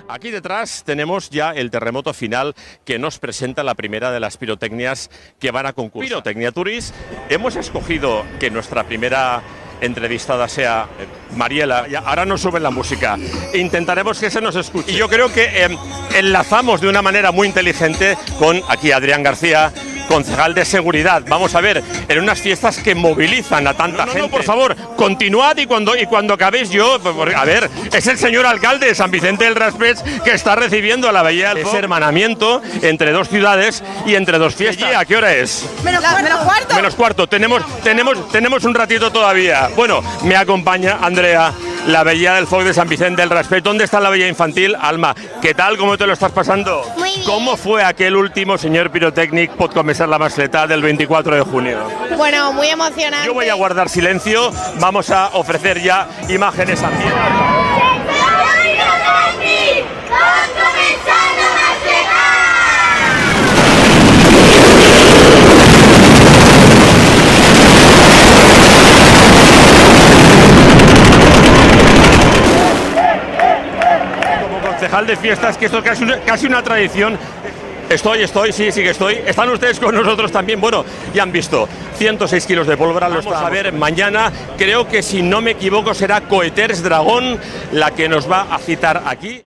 Aquí detrás tenemos ya el terremoto final que nos presenta la primera de las pirotecnias que van a concursar. Pirotecnia Turis. Hemos escogido que nuestra primera entrevistada sea Mariela. Ahora nos suben la música. Intentaremos que se nos escuche. Y yo creo que enlazamos de una manera muy inteligente con aquí Adrián García, concejal de seguridad. Vamos a ver, en unas fiestas que movilizan a tanta gente. No, por favor, continuad y cuando acabéis yo, a ver, es el señor alcalde de San Vicente del Raspeig que está recibiendo a la Bahía del Foc. Ese hermanamiento entre dos ciudades y entre dos fiestas. ¿A qué hora es? Menos cuarto. Menos cuarto. Tenemos un ratito todavía. Bueno, me acompaña Andrea, la Bahía del Foc de San Vicente del Raspeig. ¿Dónde está la Bahía Infantil? Alma, ¿qué tal? ¿Cómo te lo estás pasando? Muy bien. ¿Cómo fue aquel último señor Pirotècnic pot comenzar la masleta del 24 de junio? Bueno, muy emocionante. Yo voy a guardar silencio, vamos a ofrecer ya imágenes ambientales. Como concejal de fiestas, que esto es casi una tradición. Sí que estoy. Están ustedes con nosotros también. Bueno, ya han visto 106 kilos de pólvora. Vamos a ver mañana. Creo que si no me equivoco será Coeters Dragón la que nos va a citar aquí.